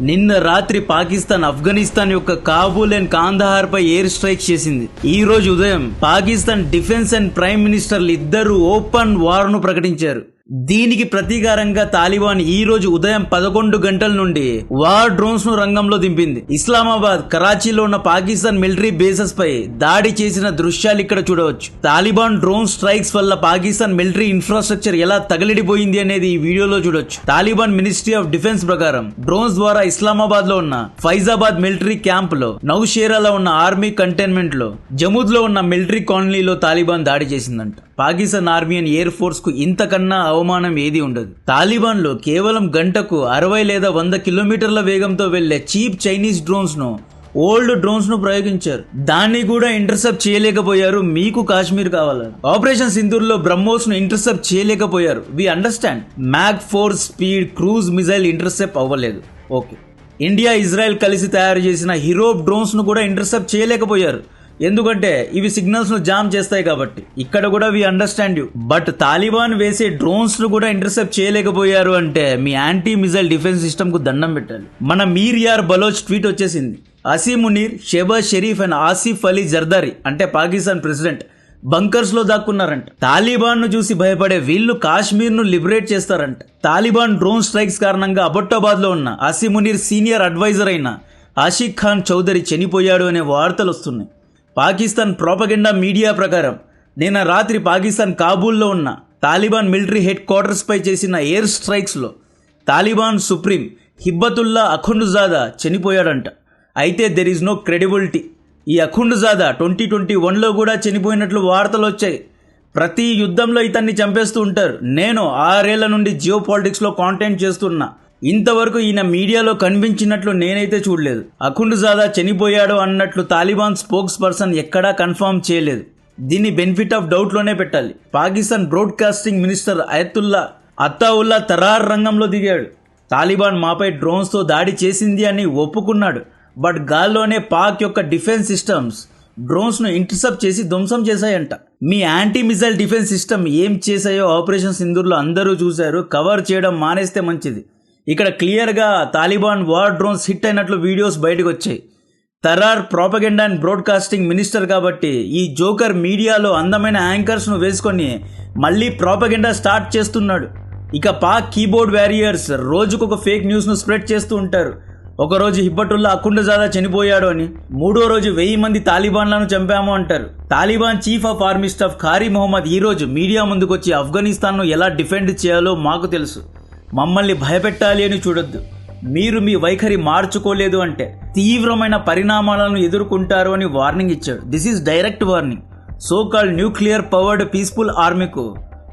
నిన్న రాత్రి పాకిస్తాన్ ఆఫ్ఘనిస్తాన్ యొక్క కాబూల్ అండ్ కాందహార్ పై ఎయిర్ స్ట్రైక్ చేసింది. ఈ రోజు ఉదయం పాకిస్తాన్ డిఫెన్స్ అండ్ ప్రైమ్ మినిస్టర్లు ఇద్దరు ఓపెన్ వార్ ను ప్రకటించారు. దీనికి ప్రతీకారంగా తాలిబాన్ ఈ రోజు ఉదయం 11 గంటల నుండి వార్ డ్రోన్స్ ను రంగంలో దింపింది. ఇస్లామాబాద్, కరాచీలో ఉన్న పాకిస్తాన్ మిలిటరీ బేసెస్ పై దాడి చేసిన దృశ్యాలు ఇక్కడ చూడవచ్చు. తాలిబాన్ డ్రోన్ స్ట్రైక్స్ వల్ల పాకిస్తాన్ మిలిటరీ ఇన్ఫ్రాస్ట్రక్చర్ ఎలా తగలడిపోయింది అనేది ఈ వీడియోలో చూడొచ్చు. తాలిబాన్ మినిస్ట్రీ ఆఫ్ డిఫెన్స్ ప్రకారం డ్రోన్స్ ద్వారా ఇస్లామాబాద్ లో ఉన్న ఫైజాబాద్ మిలిటరీ క్యాంప్ లో, నౌషేరాలో ఉన్న ఆర్మీ కంటైన్మెంట్ లో, జమూద్ లో ఉన్న మిలిటరీ కాలనీలో తాలిబాన్ దాడి చేసిందంట. Pakistan army and air force కు ఇంతకన్నా అవమానం ఏది ఉండదు. తాలిబాన్ లో కేవలం గంటకు 60 లేదా 100 కిలోమీటర్ల వేగంతో వెళ్లే చీప్ చైనీస్ డ్రోన్స్ ను, ఓల్డ్ డ్రోన్స్ ను ప్రయోగించారు. దాన్ని కూడా ఇంటర్సెప్ట్ చేయలేకపోయారు. మీకు కాశ్మీర్ కావాలని ఆపరేషన్ సింధూర్ లో బ్రహ్మోస్ ను ఇంటర్సెప్ట్ చేయలేకపోయారు. We understand. Mach 4 speed cruise missile intercept అవ్వలేదు. ఓకే, ఇండియా, ఇజ్రాయెల్ కలిసి తయారు చేసిన హిరోప్ డ్రోన్స్ ను కూడా ఇంటర్సెప్ట్ చేయలేకపోయారు. ఎందుకంటే ఇవి సిగ్నల్స్ ను జామ్ చేస్తాయి కాబట్టి. ఇక్కడ కూడా we understand you. But Taliban వేసే డ్రోన్స్ ను కూడా ఇంటర్సెప్ట్ చేయలేకపోయారు అంటే మీ యాంటీ మిసైల్ డిఫెన్స్ సిస్టమ్ కు దండం పెట్టాలి. మన మీర్ యార్ బలోచ్ ట్వీట్ వచ్చేసింది. అసీం మునీర్, షెహబాజ్ షరీఫ్ అండ్ ఆసిఫ్ అలీ జర్దారీ అంటే పాకిస్తాన్ ప్రెసిడెంట్ బంకర్స్ లో దాక్కున్నారంట. తాలిబాన్ ను చూసి భయపడే వీళ్ళు కాశ్మీర్ ను లిబరేట్ చేస్తారంట. తాలిబాన్ డ్రోన్ స్ట్రైక్స్ కారణంగా అబొట్టాబాద్ లో ఉన్న అసీం మునీర్ సీనియర్ అడ్వైజర్ అయిన ఆషిక్ ఖాన్ చౌదరి చనిపోయాడు అనే వార్తలు వస్తున్నాయి. పాకిస్తాన్ ప్రోపగెండా మీడియా ప్రకారం నిన్న రాత్రి పాకిస్తాన్ కాబూల్లో ఉన్న తాలిబాన్ మిలిటరీ హెడ్ క్వార్టర్స్ పై చేసిన ఎయిర్ స్ట్రైక్స్ లో తాలిబాన్ సుప్రీం హిబ్బతుల్లా అఖుండ్జాదా చనిపోయాడంట. అయితే దెర్ ఈజ్ నో క్రెడిబిలిటీ. ఈ అఖుండ్జాదా 2021లో కూడా చనిపోయినట్లు వార్తలు వచ్చాయి. ప్రతి యుద్ధంలో ఇతన్ని చంపేస్తూ ఉంటారు. నేను 6 ఏళ్ల నుండి జియో పాలిటిక్స్ లో కాంటెంట్ చేస్తున్నా. ఇంతవరకు ఈయన మీడియాలో కనిపించినట్లు నేనైతే చూడలేదు. అఖుండ్జాదా చనిపోయాడు అన్నట్లు తాలిబాన్ స్పోక్స్ పర్సన్ ఎక్కడా కన్ఫర్మ్ చేయలేదు. దీన్ని బెనిఫిట్ ఆఫ్ డౌట్ లోనే పెట్టాలి. పాకిస్తాన్ బ్రాడ్కాస్టింగ్ మినిస్టర్ అయతుల్లా అత్తావుల్లా తరార్ రంగంలో దిగాడు. తాలిబాన్ మాపై డ్రోన్స్ తో దాడి చేసింది అని ఒప్పుకున్నాడు. బట్ గాల్లోనే పాక్ యొక్క డిఫెన్స్ సిస్టమ్స్ డ్రోన్స్ ను ఇంటర్సెప్ట్ చేసి ధ్వంసం చేశాయంట. మీ యాంటీ మిసైల్ డిఫెన్స్ సిస్టమ్ ఏం చేశాయో ఆపరేషన్ సింధూర్ లో అందరూ చూశారు. కవర్ చేయడం మానేస్తే మంచిది. ఇక్కడ క్లియర్ గా తాలిబాన్ వార్ డ్రోన్స్ హిట్ అయినట్లు వీడియోస్ బయటకు వచ్చాయి. తరార్ ప్రోపగెండా అండ్ బ్రాడ్కాస్టింగ్ మినిస్టర్ కాబట్టి ఈ జోకర్ మీడియాలో అందమైన యాంకర్స్ ను వేసుకొని మళ్ళీ ప్రోపగెండా స్టార్ట్ చేస్తున్నాడు. ఇక పాక్ కీబోర్డ్ వారియర్స్ రోజుకొక ఫేక్ న్యూస్ ను స్ప్రెడ్ చేస్తూ ఉంటారు. ఒకరోజు హిబ్బతుల్లా అఖుండ్జాదా చనిపోయాడు అని, 3వ రోజు 1000 మంది తాలిబాన్లను చంపాము అంటారు. Taliban chief of army staff Qari Mohammad ఈ రోజు మీడియా ముందుకొచ్చి ఆఫ్ఘనిస్తాన్ ను ఎలా డిఫెండ్ చేయాలో మాకు తెలుసు, మమ్మల్ని భయపెట్టాలి అని చూడొద్దు, మీరు మీ వైఖరి మార్చుకోలేదు అంటే తీవ్రమైన పరిణామాలను ఎదుర్కొంటారు అని వార్నింగ్ ఇచ్చాడు. This is direct warning. So called nuclear powered peaceful ఆర్మీకు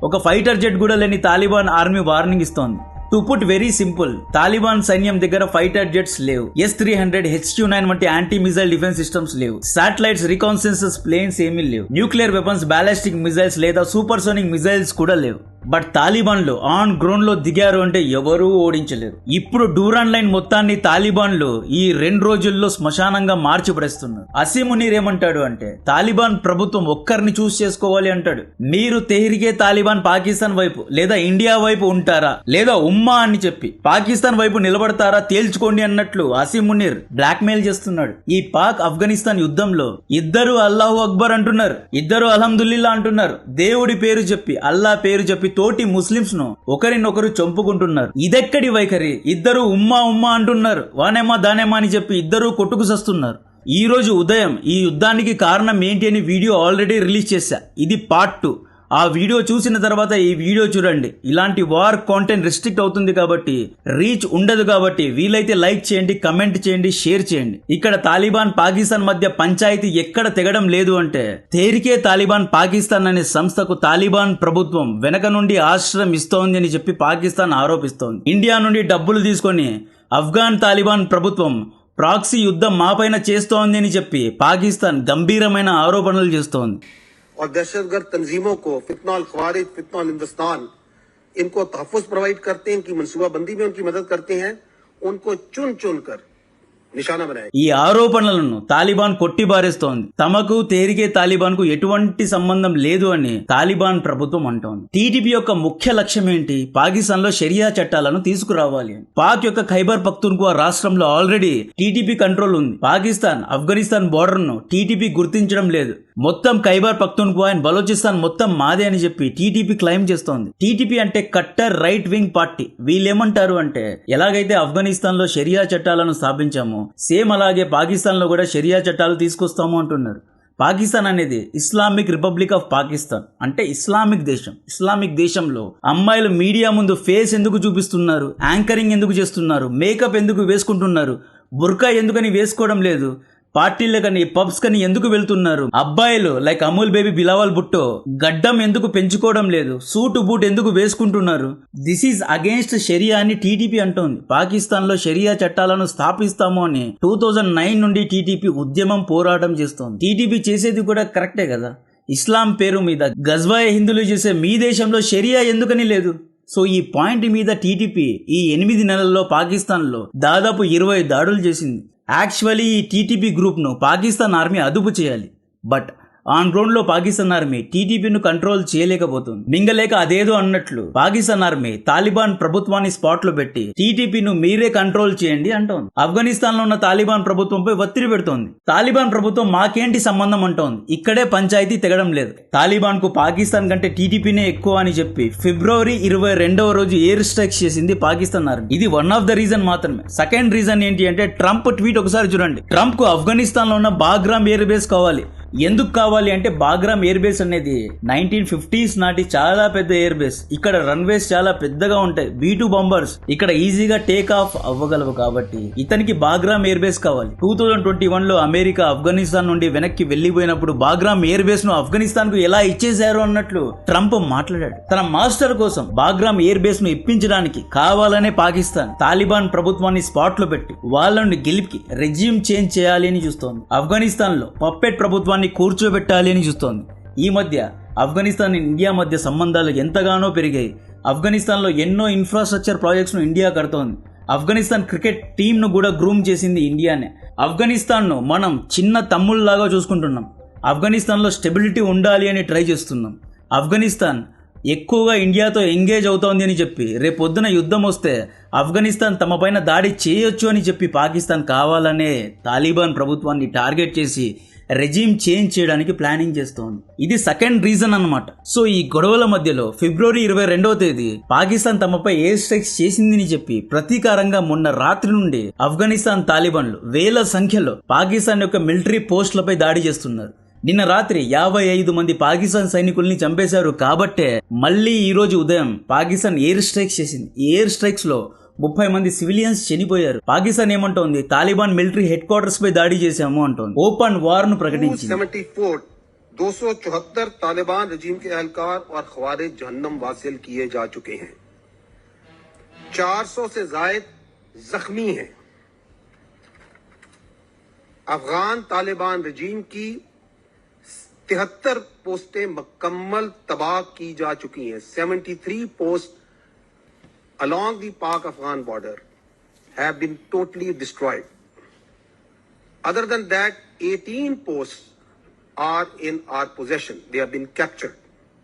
ఒక ఫైటర్ జెట్ కూడా లేని తాలిబాన్ ఆర్మీ వార్నింగ్ ఇస్తోంది. To put very simple, Taliban సైన్యం దగ్గర ఫైటర్ జెట్స్ లేవు, S-300, H-29 వంటి యాంటీ మిసైల్ డిఫెన్స్ సిస్టమ్స్ లేవు, శాటిలైట్స్, రికాన్సెన్సస్ ప్లేన్స్ ఏమీ లేవు, న్యూక్లియర్ వెపన్స్, బాలిస్టిక్ మిసైల్స్ లేదా సూపర్సోనిక్ మిసైల్స్ కూడా లేవు. బట్ తాలిబాన్లు ఆన్ గ్రౌండ్ లో దిగారు అంటే ఎవరూ ఓడించలేరు. ఇప్పుడు డూరాన్ లైన్ మొత్తాన్ని తాలిబాన్లు ఈ 2 రోజుల్లో శ్మశానంగా మార్చి పడేస్తున్నారు. అసీం మునీర్ ఏమంటాడు అంటే తాలిబాన్ ప్రభుత్వం ఒక్కరిని చూస్ చేసుకోవాలి అంటాడు. మీరు తెహ్రీకే తాలిబాన్ పాకిస్తాన్ వైపు లేదా ఇండియా వైపు ఉంటారా లేదా ఉమ్మా అని చెప్పి పాకిస్తాన్ వైపు నిలబడతారా తేల్చుకోండి అన్నట్లు అసీం మునీర్ బ్లాక్ మెయిల్ చేస్తున్నాడు. ఈ పాక్ ఆఫ్ఘనిస్తాన్ యుద్ధంలో ఇద్దరు అల్లాహు అక్బర్ అంటున్నారు, ఇద్దరు అల్హమ్దుల్లిల్లా అంటున్నారు. దేవుడి పేరు చెప్పి, అల్లా పేరు చెప్పి తోటి ముస్లింస్ ను ఒకరినొకరు చంపుకుంటున్నారు. ఇదెక్కడి వైఖరి? ఇద్దరు ఉమ్మా ఉమ్మా అంటున్నారు, వానేమా దానేమా అని చెప్పి ఇద్దరు కొట్టుకు సస్తున్నారు. ఈ రోజు ఉదయం ఈ యుద్ధానికి కారణం ఏంటి అని వీడియో ఆల్రెడీ రిలీజ్ చేశా. ఇది పార్ట్ 2. ఆ వీడియో చూసిన తర్వాత ఈ వీడియో చూడండి. ఇలాంటి వార్ కాంటెంట్ రిస్ట్రిక్ట్ అవుతుంది కాబట్టి, రీచ్ ఉండదు కాబట్టి వీలైతే లైక్ చేయండి, కమెంట్ చేయండి, షేర్ చేయండి. ఇక్కడ తాలిబాన్ పాకిస్తాన్ మధ్య పంచాయతీ ఎక్కడ తెగడం లేదు అంటే తెహ్రీకే తాలిబాన్ పాకిస్తాన్ అనే సంస్థకు తాలిబాన్ ప్రభుత్వం వెనక నుండి ఆశ్రయం ఇస్తోంది అని చెప్పి పాకిస్తాన్ ఆరోపిస్తోంది. ఇండియా నుండి డబ్బులు తీసుకొని ఆఫ్ఘాన్ తాలిబాన్ ప్రభుత్వం ప్రాక్సీ యుద్ధం మాపైన చేస్తోంది అని చెప్పి పాకిస్తాన్ గంభీరమైన ఆరోపణలు చేస్తోంది. और दहशतगर्द तंजीमों को फितनॉल ख्वारिज, फितनॉल हिंदुस्तान, इनको तहफ़्फ़ुज़ प्रोवाइड करते हैं, इनकी मनसूबाबंदी में उनकी मदद करते हैं, उनको चुन चुन कर निशाना बनाया। ఈ ఆరోపణలను తాలిబాన్ కొట్టిబారేస్తోంది. తమకు తేరికే తాలిబాన్ కు ఎటువంటి సంబంధం లేదు అని తాలిబాన్ ప్రభుత్వం అంటోంది. టీడీపీ యొక్క ముఖ్య లక్ష్యం ఏంటి? పాకిస్తాన్ లో షరియా చట్టాలను తీసుకురావాలి అని. పాక్ యొక్క ఖైబర్ పఖ్తూన్ఖ్వా రాష్ట్రంలో ఆల్రెడీ టీడీపీ కంట్రోల్ ఉంది. పాకిస్తాన్ ఆఫ్ఘనిస్తాన్ బోర్డర్ ను టీడీపీ గుర్తించడం లేదు. మొత్తం ఖైబర్ పఖ్తూన్ఖ్వా అండ్ బలోచిస్తాన్ మొత్తం మాదే అని చెప్పి టీడీపీ క్లెయిమ్ చేస్తోంది. టీడీపీ అంటే కట్టర్ రైట్ వింగ్ పార్టీ. వీళ్ళేమంటారు అంటే, ఎలాగైతే ఆఫ్ఘనిస్తాన్ లో షరియా చట్టాలను స్థాపించామో సేమ్ అలాగే పాకిస్తాన్ లో కూడా షరియా చట్టాలు తీసుకొస్తాము అంటున్నారు. పాకిస్తాన్ అనేది ఇస్లామిక్ రిపబ్లిక్ ఆఫ్ పాకిస్తాన్, అంటే ఇస్లామిక్ దేశం. ఇస్లామిక్ దేశంలో అమ్మాయిలు మీడియా ముందు ఫేస్ ఎందుకు చూపిస్తున్నారు, యాంకరింగ్ ఎందుకు చేస్తున్నారు, మేకప్ ఎందుకు వేసుకుంటున్నారు, బుర్కా ఎందుకని వేసుకోవడం లేదు, పార్టీల కని పబ్స్ కని ఎందుకు వెళ్తున్నారు, అబ్బాయిలు లైక్ అమూల్ బేబీ బిలావల్ భుట్టో గడ్డం ఎందుకు పెంచుకోవడం లేదు, సూటు బూట్ ఎందుకు వేసుకుంటున్నారు, దిస్ ఈజ్ అగేన్స్ట్ షరియా అని టీడీపీ అంటోంది. పాకిస్తాన్ లో షరియా చట్టాలను స్థాపిస్తాము అని 2009 నుండి టీడీపీ ఉద్యమం పోరాటం చేస్తోంది. టీడీపీ చేసేది కూడా కరెక్టే కదా. ఇస్లాం పేరు మీద గజ్వాయ్ హిందువులు చేసే మీ దేశంలో షరియా ఎందుకని లేదు? సో ఈ పాయింట్ మీద టీడీపీ ఈ 8 నెలల్లో పాకిస్తాన్లో దాదాపు 20 దాడులు చేసింది. యాక్చువల్లీ ఈ టీటీపీ గ్రూప్ను పాకిస్తాన్ ఆర్మీ అదుపు చేయాలి. బట్ ఆన్ గ్రౌండ్ లో పాకిస్తాన్ ఆర్మీ టీటీపీను కంట్రోల్ చేయలేకపోతుంది. మింగలేక అదేదో అన్నట్లు పాకిస్తాన్ ఆర్మీ తాలిబాన్ ప్రభుత్వాన్ని స్పాట్ లో పెట్టి టీటీపీను మీరే కంట్రోల్ చేయండి అంటోంది. ఆఫ్ఘనిస్తాన్ లో ఉన్న తాలిబాన్ ప్రభుత్వంపై ఒత్తిడి పెడుతోంది. తాలిబాన్ ప్రభుత్వం మాకేంటి సంబంధం అంటోంది. ఇక్కడే పంచాయతీ తెగడం లేదు. తాలిబాన్ కు పాకిస్తాన్ కంటే టీటీపీనే ఎక్కువ అని చెప్పి ఫిబ్రవరి 22వ రోజు ఎయిర్ స్ట్రైక్స్ చేసింది పాకిస్తాన్ ఆర్మీ. ఇది వన్ ఆఫ్ ద రీజన్ మాత్రమే. సెకండ్ రీజన్ ఏంటి అంటే, ట్రంప్ ట్వీట్ ఒకసారి చూడండి. ట్రంప్ కు ఆఫ్ఘనిస్తాన్ లో ఉన్న బాగ్రామ్ ఎయిర్ బేస్ కావాలి. ఎందుకు కావాలి అంటే, బాగ్రామ్ ఎయిర్ బేస్ అనేది 1950s నాటి చాలా పెద్ద ఎయిర్ బేస్. ఇక్కడ రన్వేస్ చాలా పెద్దగా ఉంటాయి. B-2 బాంబర్స్ ఇక్కడ ఈజీగా టేక్ ఆఫ్ అవ్వగలవు. కాబట్టి ఇతనికి బాగ్రామ్ ఎయిర్ బేస్ కావాలి. 2021 లో అమెరికా ఆఫ్ఘనిస్తాన్ నుండి వెనక్కి వెళ్లిపోయినప్పుడు బాగ్రామ్ ఎయిర్ బేస్ ను ఆఫ్ఘనిస్తాన్ కు ఎలా ఇచ్చేశారు అన్నట్లు ట్రంప్ మాట్లాడాడు. తన మాస్టర్ కోసం బాగ్రామ్ ఎయిర్ బేస్ ను ఇప్పించడానికి కావాలనే పాకిస్తాన్ తాలిబాన్ ప్రభుత్వాన్ని స్పాట్ లో పెట్టి వాళ్ళని గెలిపి రెజ్యూమ్ చేంజ్ చేయాలి అని చూస్తోంది. ఆఫ్ఘనిస్తాన్ లో పప్పెట్ ప్రభుత్వాన్ని కూర్చోబెట్టాలి అని చూస్తోంది. ఈ మధ్య ఆఫ్ఘనిస్తాన్ ఇండియా మధ్య సంబంధాలు ఎంతగానో పెరిగాయి. ఆఫ్ఘనిస్తాన్ లో ఎన్నో ఇన్ఫ్రాస్ట్రక్చర్ ప్రాజెక్ట్స్ ను ఇండియా కడుతోంది. ఆఫ్ఘనిస్తాన్ క్రికెట్ టీమ్ ను కూడా గ్రూమ్ చేసింది ఇండియానే. ఆఫ్ఘనిస్తాన్ ను మనం చిన్న తమ్ముళ్లాగా చూసుకుంటున్నాం. ఆఫ్ఘనిస్తాన్ లో స్టెబిలిటీ ఉండాలి అని ట్రై చేస్తున్నాం. ఆఫ్ఘనిస్తాన్ ఎక్కువగా ఇండియాతో ఎంగేజ్ అవుతోంది అని చెప్పి రేపొద్దున యుద్ధం వస్తే ఆఫ్ఘనిస్తాన్ తమ పైన దాడి చేయొచ్చు అని చెప్పి పాకిస్తాన్ కావాలనే తాలిబాన్ ప్రభుత్వాన్ని టార్గెట్ చేసి రెజ్యూమ్ చేంజ్ చేయడానికి ప్లానింగ్ చేస్తోంది. ఇది సెకండ్ రీజన్ అన్నమాట. సో ఈ గొడవల మధ్యలో ఫిబ్రవరి 22వ తేదీ పాకిస్తాన్ తమపై ఎయిర్ స్ట్రైక్స్ చేసిందని చెప్పి ప్రతీకారంగా మొన్న రాత్రి నుండి ఆఫ్ఘనిస్తాన్ తాలిబాన్లు వేల సంఖ్యలో పాకిస్తాన్ యొక్క మిలిటరీ పోస్టులపై దాడి చేస్తున్నారు. నిన్న రాత్రి 55 మంది పాకిస్తాన్ సైనికుల్ని చంపేశారు. కాబట్టే మళ్ళీ ఈ రోజు ఉదయం పాకిస్తాన్ ఎయిర్ స్ట్రైక్స్ చేసింది. ఈ ఎయిర్ స్ట్రైక్స్ లో 30 మంది సివిలియన్స్ చనిపోయారు. పాకిస్తాన్ ఏమంటోంది, తాలిబాన్ మిలిటరీ హెడ్ క్వార్టర్స్ పై దాడి చేశాము అంటోంది. ఓపెన్ వార్ ను ప్రకటించింది. 274 तालिबान रजीम के एहलकार और खवारिज जहन्नम वासिल किए जा चुके हैं. 400 से जायद जख्मी हैं. अफगान तालिबान रजीम की 73 पोस्टें मुकम्मल तबाह की जा चुकी हैं. 73 post along the Pak-Afghan border have been totally destroyed. Other than that, 18 posts are in our possession. They have been captured.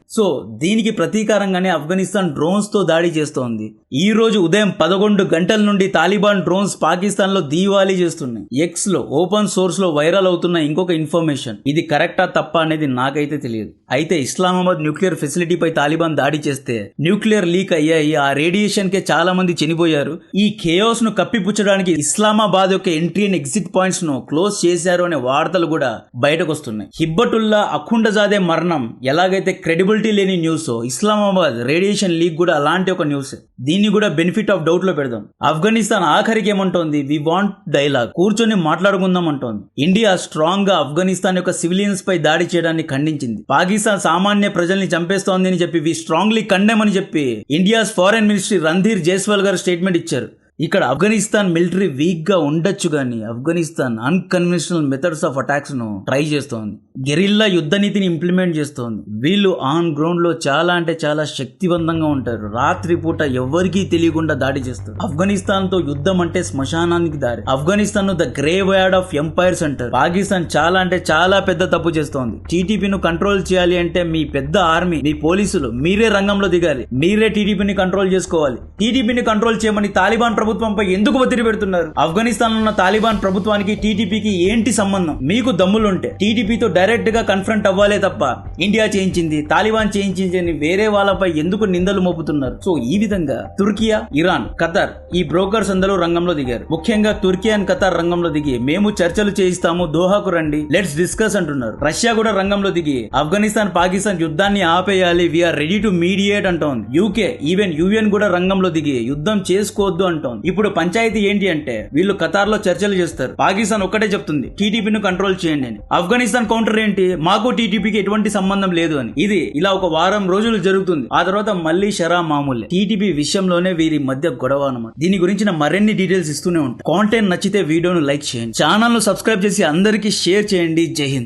So దీనికి ప్రతీకారంగానే ఆఫ్ఘనిస్తాన్ డ్రోన్స్ తో దాడి చేస్తోంది. ఈ రోజు ఉదయం 11 గంటల నుండి తాలిబాన్ డ్రోన్స్ పాకిస్తాన్ లో దీవాళీ చేస్తున్నాయి. ఎక్స్ లో ఓపెన్ సోర్స్ లో వైరల్ అవుతున్న ఇంకొక ఇన్ఫర్మేషన్, ఇది కరెక్టా తప్ప అనేది నాకైతే తెలియదు. అయితే ఇస్లామాబాద్ న్యూక్లియర్ ఫెసిలిటీపై తాలిబాన్ దాడి చేస్తే న్యూక్లియర్ లీక్ అయ్యాయి. ఆ రేడియేషన్ కే చాలా మంది చనిపోయారు. ఈ కేయోస్ ను కప్పిపుచ్చడానికి ఇస్లామాబాద్ యొక్క ఎంట్రీ అండ్ ఎగ్జిట్ పాయింట్స్ ను క్లోజ్ చేశారు అనే వార్తలు కూడా బయటకు వస్తున్నాయి. హిబ్బతుల్లా అఖుండజాదే మరణం ఎలాగైతే క్రెడిబుల్ లేని న్యూస్, ఇస్లామాబాద్ రేడియేషన్ లీక్ కూడా అలాంటి ఒక న్యూస్. దీన్ని కూడా బెనిఫిట్ ఆఫ్ డౌట్ లో పెడదాం. ఆఫ్ఘనిస్తాన్ ఆఖరికి ఏమంటోంది, వి వాంట్ డైలాగ్, కూర్చొని మాట్లాడుకుందాం అంటోంది. ఇండియా స్ట్రాంగ్ గా ఆఫ్ఘనిస్తాన్ యొక్క సివిలియన్స్ పై దాడి చేయడాన్ని ఖండించింది. పాకిస్తాన్ సామాన్య ప్రజల్ని చంపేస్తోంది అని చెప్పి వి స్ట్రాంగ్లీ కండెమ్ అని చెప్పి India's foreign ministry Randhir Jaiswal గారు స్టేట్మెంట్ ఇచ్చారు. ఇక్కడ ఆఫ్ఘనిస్తాన్ మిలిటరీ వీక్ గా ఉండొచ్చు గానీ Afghanistan unconventional methods of attacks ను ట్రై చేస్తోంది. గెరిల్లా యుద్ధ నీతిని ఇంప్లిమెంట్ చేస్తోంది. వీళ్ళు ఆన్ గ్రౌండ్ లో చాలా అంటే చాలా శక్తివంతంగా ఉంటారు. రాత్రి పూట ఎవరికీ తెలియకుండా దాడి చేస్తారు. ఆఫ్ఘనిస్తాన్ తో యుద్ధం అంటే శ్మశానానికి దారి. ఆఫ్ఘనిస్తాన్ ను the graveyard of empires అంటారు. పాకిస్తాన్ చాలా అంటే చాలా పెద్ద తప్పు చేస్తోంది. టీటీపీను కంట్రోల్ చేయాలి అంటే మీ పెద్ద ఆర్మీ, మీ పోలీసులు మీరే రంగంలో దిగాలి. మీరే టీటీపీని కంట్రోల్ చేసుకోవాలి. టీటీపీని కంట్రోల్ చేయమని తాలిబాన్ ప్రభుత్వంపై ఎందుకు ఒత్తిడి పెడుతున్నారు? ఆఫ్ఘనిస్తాన్ లో ఉన్న తాలిబాన్ ప్రభుత్వానికి టీటీపీకి ఏంటి సంబంధం? మీకు దమ్ములుంటే టీటీపీతో డైరెక్ట్ గా కన్ఫ్రంట్ అవ్వాలే తప్ప ఇండియా చేయించింది, తాలిబాన్ చేయించింది అని వేరే వాళ్ళపై ఎందుకు నిందలు మోపుతున్నారు? సో ఈ విధంగా తుర్కియా, ఇరాన్, ఖతార్ ఈ బ్రోకర్స్ అందరూ రంగంలో దిగారు. ముఖ్యంగా తుర్కియా అండ్ ఖతార్ రంగంలో దిగి మేము చర్చలు చేయిస్తాము, దోహాకు రండి, లెట్స్ డిస్కస్ అంటున్నారు. రష్యా కూడా రంగంలో దిగి ఆఫ్ఘనిస్తాన్ పాకిస్తాన్ యుద్ధాన్ని ఆపేయాలి, వీఆర్ రెడీ టు మీడియేట్ అంటోంది. యూకే ఈవెన్ యుఎన్ కూడా రంగంలో దిగి యుద్ధం చేసుకోవద్దు అంటోంది. ఇప్పుడు పంచాయతీ ఏంటి అంటే వీళ్ళు ఖతార్ లో చర్చలు చేస్తారు. పాకిస్తాన్ ఒక్కటే చెప్తుంది టీటీపీని కంట్రోల్ చేయండి అని. ఆఫ్ఘనిస్తాన్ కౌంటర్ ఏంటి, మాకు టీటీపీకి ఎటువంటి సంబంధం లేదు అని. ఇది ఇలా ఒక వారం రోజులు జరుగుతుంది. ఆ తర్వాత మళ్ళీ షరా మామూలే. టీటీపీ విషయంలోనే వీరి మధ్య గొడవ అన్నమాట. దీని గురించిన మరిన్ని డీటెయిల్స్ ఇస్తూనే ఉంటాం. కాంటెంట్ నచ్చితే వీడియోను లైక్ చేయండి, ఛానల్ ను సబ్స్క్రైబ్ చేసి అందరికీ షేర్ చేయండి. జై హింద్.